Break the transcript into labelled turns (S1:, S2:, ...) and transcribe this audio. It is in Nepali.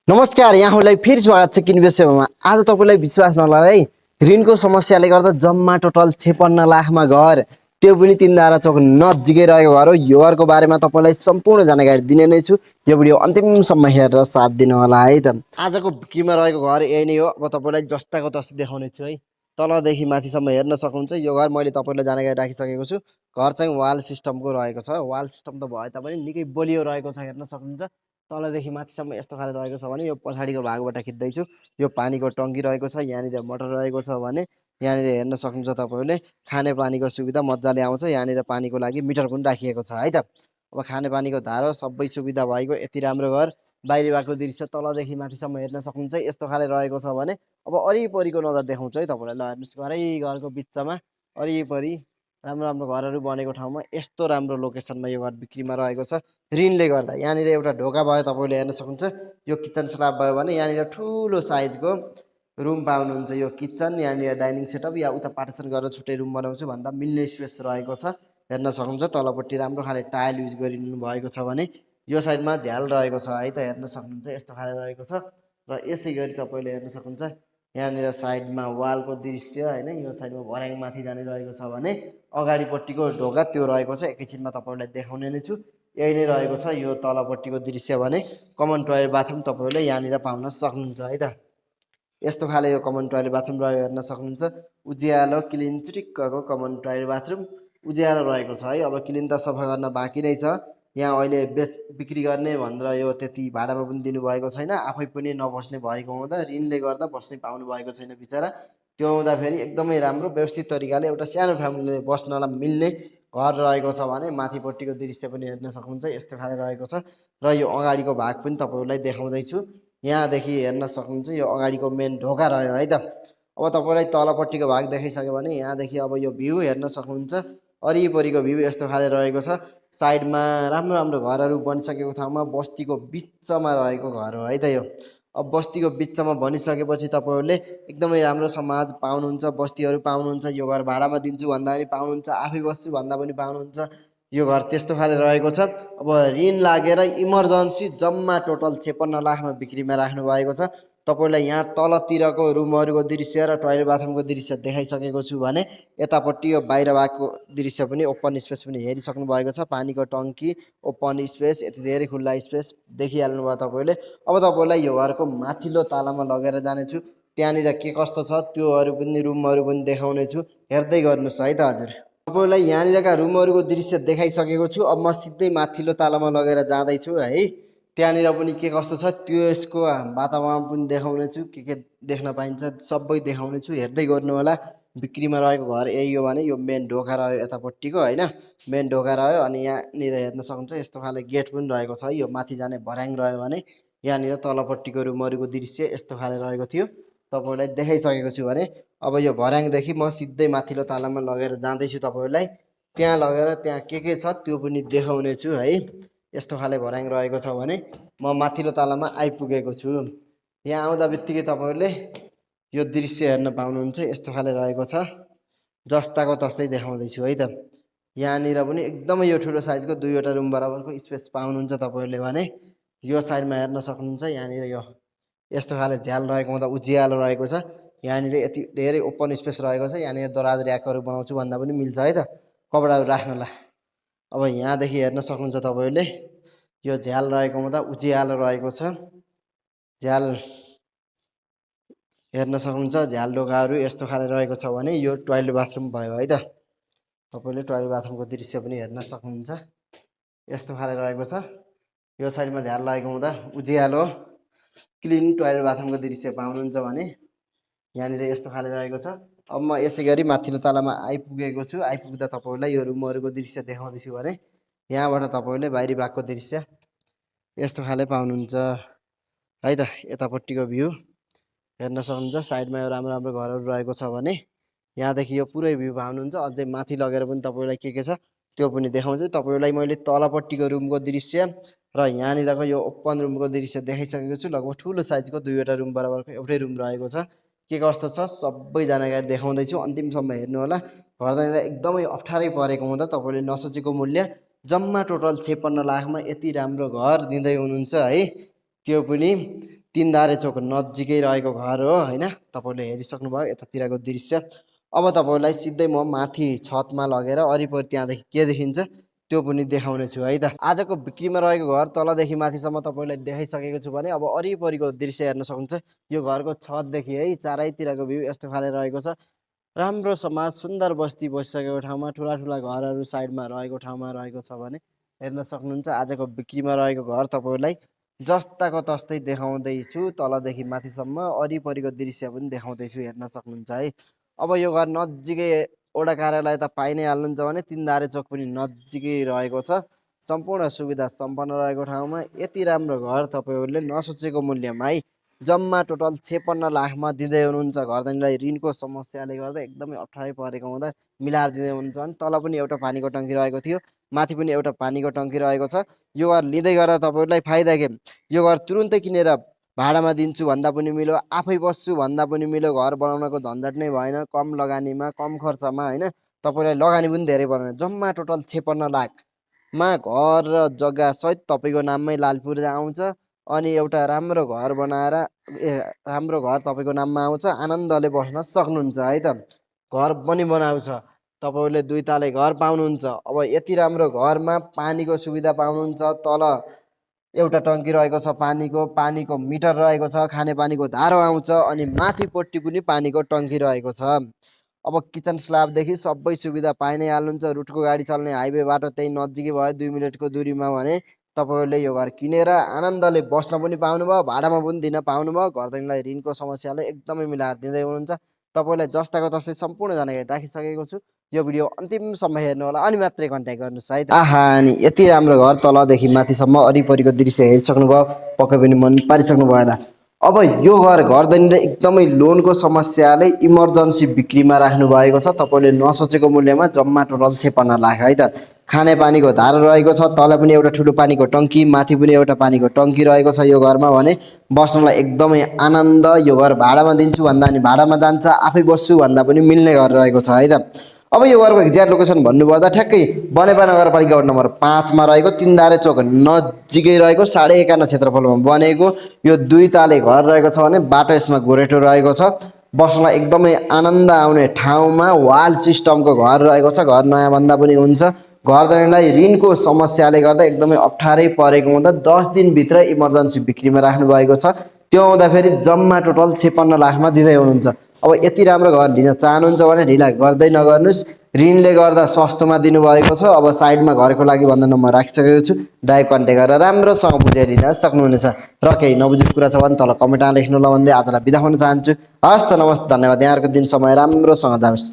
S1: नमस्कार, यहाँहरूलाई फेरि स्वागत छ किन विषयमा। आज तपाईँलाई विश्वास नलाग्दै ऋणको समस्याले गर्दा जम्मा टोटल 56 लाखमा घर, त्यो पनि तीनधारा चौक नजिकै रहेको घर हो। यो घरको बारेमा तपाईँलाई सम्पूर्ण जानकारी दिने नै छु। यो भिडियो अन्तिमसम्म हेरेर साथ दिनु होला है त। आजको बिक्रीमा रहेको घर यही नै हो। अब तपाईँलाई जस्ताको तस्तै देखाउने छु है। तलदेखि माथिसम्म हेर्न सक्नुहुन्छ। यो घर मैले तपाईँलाई जानकारी राखिसकेको छु। घर चाहिँ वाल सिस्टमको रहेको छ। वाल सिस्टम त भए तापनि निकै बलियो रहेको छ, हेर्न सक्नुहुन्छ। तलदेखि माथिसम्म यस्तो खाले रहेको छ भने यो पछाडिको भागबाट खिच्दैछु। यो पानीको टङ्की रहेको छ, यहाँनिर मोटर रहेको छ भने यहाँनिर हेर्न सक्नुहुन्छ तपाईँले खानेपानीको सुविधा मजाले आउँछ। यहाँनिर पानीको लागि मिटर पनि राखिएको छ है त। अब खानेपानीको धारो सबै सुविधा भएको यति राम्रो घर। बाहिर भएको दृश्य तलदेखि माथिसम्म हेर्न सक्नुहुन्छ। यस्तो खाले रहेको छ भने अब वरिपरिको नजर देखाउँछु है तपाईँलाई। ल हेर्नुहोस्, घरको बिचमा वरिपरि राम्रो राम्रो घरहरू बनेको ठाउँमा यस्तो राम्रो लोकेसनमा यो घर बिक्रीमा रहेको छ ऋणले गर्दा। यहाँनिर एउटा ढोका भयो, तपाईँले हेर्न सक्नुहुन्छ। यो किचन स्ल्याब भयो भने यहाँनिर ठुलो साइजको रुम पाउनुहुन्छ। यो किचन, यहाँनिर डाइनिङ सेटअप या उता पार्टिसन गरेर छुट्टै रुम बनाउँछु भन्दा मिल्ने स्पेस रहेको छ। हेर्न सक्नुहुन्छ तलपट्टि राम्रो खाले टाइल युज गरिनु भएको छ भने यो साइडमा झ्याल रहेको छ है त। हेर्न सक्नुहुन्छ यस्तो खाले रहेको छ। र यसै गरी तपाईँले हेर्न सक्नुहुन्छ यहाँनिर साइडमा वालको दृश्य होइन, यो साइडमा भर्याङ माथि जाने रहेको छ भने अगाडिपट्टिको ढोका त्यो रहेको छ। एकैछिनमा तपाईँलाई देखाउने नै छु। यही नै रहेको छ यो तलपट्टिको दृश्य भने कमन टोयलेट बाथरुम तपाईँले यहाँनिर पाउन सक्नुहुन्छ है त। यस्तो खाले यो कमन टोयलेट बाथरुम रह्यो, हेर्न सक्नुहुन्छ। उज्यालो क्लिन चिटिक्कको कमन टोयलेट बाथरुम उज्यालो रहेको छ है। अब क्लिन त सफा गर्न बाँकी नै छ। यहाँ अहिले बिक्री गर्ने भनेर यो त्यति भाडामा पनि दिनुभएको छैन। आफै पनि नबस्ने भएको हुँदा ऋणले गर्दा बस्नै पाउनु भएको छैन बिचरा। त्यो हुँदाखेरि एकदमै राम्रो व्यवस्थित तरिकाले एउटा सानो फ्यामिलीले बस्नलाई मिल्ने घर रहेको छ भने माथिपट्टिको दृश्य पनि हेर्न सक्नुहुन्छ। यस्तो खाले रहेको छ। र यो अगाडिको भाग पनि तपाईँहरूलाई देखाउँदैछु। यहाँदेखि हेर्न सक्नुहुन्छ यो अगाडिको मेन ढोका रह्यो है त। अब तपाईँलाई तलपट्टिको भाग देखाइसक्यो भने यहाँदेखि अब यो भ्यू हेर्न सक्नुहुन्छ। वरिपरिको भ्यू यस्तो खाले रहेको छ। साइडमा राम्रो राम्रो घरहरू बनिसकेको ठाउँमा बस्तीको बिचमा रहेको घर हो है त यो। अब बस्तीको बिचमा बनिसकेपछि तपाईँहरूले एकदमै राम्रो समाज पाउनुहुन्छ, बस्तीहरू पाउनुहुन्छ। यो घर भाडामा दिन्छु भन्दा पनि पाउनुहुन्छ, आफै बस्छु भन्दा पनि पाउनुहुन्छ। यो घर त्यस्तो खाले रहेको छ। अब ऋण लागेर इमर्जेन्सी जम्मा टोटल 56 लाखमा बिक्रीमा राख्नु भएको छ। तपाईँलाई यहाँ तलतिरको रुमहरूको दृश्य र टोयलेट बाथरुमको दृश्य देखाइसकेको छु भने यतापट्टि यो बाहिर भएको दृश्य पनि ओपन स्पेस पनि हेरिसक्नु भएको छ। पानीको टङ्की, ओपन स्पेस, यति धेरै खुल्ला स्पेस देखिहाल्नु भयो तपाईँले। अब तपाईँलाई यो घरको माथिल्लो तालामा लगेर जानेछु। त्यहाँनिर के कस्तो छ त्योहरू पनि रुमहरू पनि देखाउने छु। हेर्दै गर्नुहोस् है त हजुर। तपाईँलाई यहाँनिरका रुमहरूको दृश्य देखाइसकेको छु। अब म सिधै माथिल्लो तालामा लगेर जाँदैछु है। त्यहाँनिर पनि के कस्तो छ त्यसको वातावरण पनि देखाउने छु। के देख्न पाइन्छ सबै देखाउने छु, हेर्दै गर्नु होला। बिक्रीमा रहेको घर यही हो भने यो मेन ढोका रह्यो यतापट्टिको होइन, मेन ढोका रह्यो। अनि यहाँनिर हेर्न सक्नुहुन्छ यस्तो खाले गेट पनि रहेको छ। यो माथि जाने भर्याङ रह्यो भने यहाँनिर तलपट्टिको रुमहरूको दृश्य यस्तो खाले रहेको थियो। तपाईँलाई देखाइसकेको छु भने अब यो भर्याङदेखि म सिधै माथिल्लो तालामा लगेर जाँदैछु। तपाईँहरूलाई त्यहाँ लगेर त्यहाँ के छ त्यो पनि देखाउने छु है। यस्तो खाले भर्याङ रहेको छ भने म माथिल्लो तालामा आइपुगेको छु। यहाँ आउँदा बित्तिकै तपाईँहरूले यो दृश्य हेर्न पाउनुहुन्छ। यस्तो खाले रहेको छ, जस्ताको तस्तै देखाउँदैछु है त। यहाँनिर पनि एकदमै यो ठुलो साइजको 2वटा रुम बराबरको स्पेस पाउनुहुन्छ तपाईँहरूले भने यो साइडमा हेर्न सक्नुहुन्छ। यहाँनिर यो यस्तो खाले झ्याल रहेको हुँदा उज्यालो रहेको छ। यहाँनिर यति धेरै ओपन स्पेस रहेको छ। यहाँनिर दराज ऱ्याकहरू बनाउँछु भन्दा पनि मिल्छ है त, कपडाहरू राख्नलाई। अब यहाँदेखि हेर्न सक्नुहुन्छ तपाईँहरूले यो झ्याल रहेको हुँदा उज्यालो रहेको छ। झ्याल हेर्न सक्नुहुन्छ। झ्याल ढोकाहरू यस्तो खाले रहेको छ भने यो टोयलेट बाथरुम भयो है त। तपाईँले टोयलेट बाथरुमको दृश्य पनि हेर्न सक्नुहुन्छ। यस्तो खाले रहेको छ। यो साइडमा झ्याल लागेको हुँदा उज्यालो क्लिन टोयलेट बाथरुमको दृश्य पाउनुहुन्छ भने यहाँनिर यस्तो खाले रहेको छ। अब म यसै गरी माथिल्लो तालामा आइपुगेको छु। आइपुग्दा तपाईँहरूलाई यो रुमहरूको दृश्य देखाउँदैछु भने यहाँबाट तपाईँहरूले बाहिरी भागको दृश्य यस्तो खाले पाउनुहुन्छ है त। यतापट्टिको भ्यू हेर्न सक्नुहुन्छ। साइडमा यो राम्रो राम्रो घरहरू रहेको छ भने यहाँदेखि यो पुरै भ्यू पाउनुहुन्छ। अझै माथि लगेर पनि तपाईँलाई के छ त्यो पनि देखाउँछु। तपाईँलाई मैले तलपट्टिको रुमको दृश्य र यहाँनिरको यो ओपन रुमको दृश्य देखाइसकेको छु। लगभग ठुलो साइजको 2वटा रुम बराबरको एउटै रुम रहेको छ। के कस्तो छ सबै जानकारी देखाउँदैछु, अन्तिमसम्म हेर्नु होला। घरदानीलाई एकदमै अप्ठ्यारै परेको हुँदा तपाईँले नसोचेको मूल्य जम्मा टोटल 56 लाखमा यति राम्रो घर दिँदै हुनुहुन्छ है। त्यो पनि तीनधारे चोक नजिकै रहेको घर हो हैन। तपाईले हेरिसक्नुभयो यतातिरको दृश्य। अब तपाईलाई सिधै म माथि छतमा लगेर वरिपरि त्यहाँदेखि के देखिन्छ त्यो पनि देखाउने छु है त। आजको बिक्रीमा रहेको घर तलदेखि माथिसम्म तपाईलाई देखाइसकेको छु भने अब वरिपरिको दृश्य हेर्न सक्नुहुन्छ। यो घरको छतदेखि है चारैतिरको भ्यू यस्तो खाले रहेको छ। राम्रो समाज सुन्दर बस्ती बसिसकेको ठाउँमा ठुला ठुला घरहरू साइडमा रहेको ठाउँमा रहेको छ भने हेर्न सक्नुहुन्छ। आजको बिक्रीमा रहेको घर तपाईलाई जस्ताको तस्तै देखाउँदैछु तलदेखि माथिसम्म वरिपरिको दृश्य पनि देखाउँदैछु हेर्न सक्नुहुन्छ है। अब यो घर नजिकै वडा कार्यालय त पाइ नै हाल्नुहुन्छ भने तीनधारे चोक पनि नजिकै रहेको छ। सम्पूर्ण सुविधा सम्पन्न रहेको ठाउँमा यति राम्रो घर तपाईहरूले नसोचेको मूल्यमा है जम्मा टोटल 56 लाखमा दिँदै हुनुहुन्छ। घरधनीलाई ऋणको समस्याले गर्दा एकदमै अप्ठ्यारै परेको हुँदा मिलाएर दिँदै हुनुहुन्छ भने तल पनि एउटा पानीको टङ्की रहेको थियो, माथि पनि एउटा पानीको टङ्की रहेको छ। यो घर लिँदै गर्दा तपाईहरूलाई फाइदा के, यो घर तुरुन्तै किनेर भाडामा दिन्छु भन्दा पनि मिल्यो, आफै बस्छु भन्दा पनि मिल्यो। घर बनाउनको झन्झट नै भएन, कम लगानीमा कम खर्चमा हैन। तपाईलाई लगानी पनि धेरै परेन। जम्मा टोटल 56 लाखमा घर र जग्गा सहित तपाईको नाममै लालपुर्जा आउँछ। अनि एउटा राम्रो घर बनाएर राम्रो घर तपाईको नाममा आउँछ। आनन्दले बस्न सक्नुहुन्छ है त। घर पनि बनाउँछ तपाईले 2 ताले घर पाउनुहुन्छ। अब यति राम्रो घरमा पानीको सुविधा पाउनुहुन्छ। तल एउटा टङ्की रहेको छ पानीको मिटर रहेको छ, खाने पानीको धारो आउँछ अनि माथिपट्टि पनि पानीको टङ्की रहेको छ। अब किचन स्ल्याबदेखि सबै सुविधा पाइ नै हाल्नुहुन्छ। रुटको गाडी चल्ने हाइवे बाटो त्यही नजिकै भयो 2 मिनेटको दूरीमा भने तपाईहरूले यो घर किनेर आनन्दले बस्न पनि पाउनुभयो, भाडामा पनि दिन पाउनुभयो। घरधनीलाई ऋणको समस्याले एकदमै मिलाएर दिँदै हुनुहुन्छ। तपाईलाई जस्ताको तस्तै सम्पूर्ण जानकारी राखिसकेको छु। यो भिडियो अन्तिमसम्म हेर्नु होला अनि मात्रै कन्ट्याक्ट गर्नुहोस् है त। आहा नि यति राम्रो घर तलदेखि माथिसम्म वरिपरिको दृश्य हेरिसक्नुभयो, पक्कै पनि मन पारिसक्नु भएन। अब यो घर घरधनीले एकदमै लोनको समस्याले इमर्जेन्सी बिक्रीमा राख्नु भएको छ। तपाईले नसोचेको मूल्यमा जम्मा टोटल 56 लाख है त। खाने पानीको धारो रहेको छ, तल पनि एउटा ठुलो पानीको टङ्की, माथि पनि एउटा पानीको टङ्की रहेको छ। यो घरमा भने बस्नलाई एकदमै आनन्द। यो घर भाडामा दिन्छु भन्दा पनि भाडामा जान्छ, आफै बस्छु भन्दा पनि मिल्ने घर रहेको छ है त। अब यो घरको एक्ज्याक्ट लोकेसन भन्नुपर्दा ठ्याक्कै बनेपा नगरपालिका वडा नम्बर 5 मा रहेको तीनधारे चोक नजिकै रहेको 51.5 क्षेत्रफलमा बनेको यो 2 ताले घर रहेको छ भने बाटो यसमा गोरेटो रहेको छ। बस्नलाई एकदमै आनन्द आउने ठाउँमा वाल सिस्टमको घर रहेको छ। घर नयाँ भन्दा पनि हुन्छ। घरधनीलाई ऋणको समस्याले गर्दा एकदमै अप्ठ्यारै परेको हुँदा 10 दिनभित्र इमर्जेन्सी बिक्रीमा राख्नु भएको छ। त्यो हुँदा फेरि जम्मा टोटल 56 लाखमा दिँदै हुनुहुन्छ। अब यति राम्रो घर लिन चाहनुहुन्छ भने ढिला गर्दै नगर्नुहोस्। ऋणले गर्दा सस्तोमा दिनुभएको छ। अब साइडमा घरको लागि भन्दा नम्बर राखिसकेको छु, डाइरेक्ट कन्ट्याक्ट गरेर राम्रोसँग बुझेर लिन सक्नुहुनेछ। र केही नबुझेको कुरा छ भने तल कमेन्टमा लेख्नु ल भन्दै आजलाई बिदा हुन चाहन्छु। हस् त नमस्ते, धन्यवाद। यहाँहरूको दिन समय राम्रोसँग जाओस्।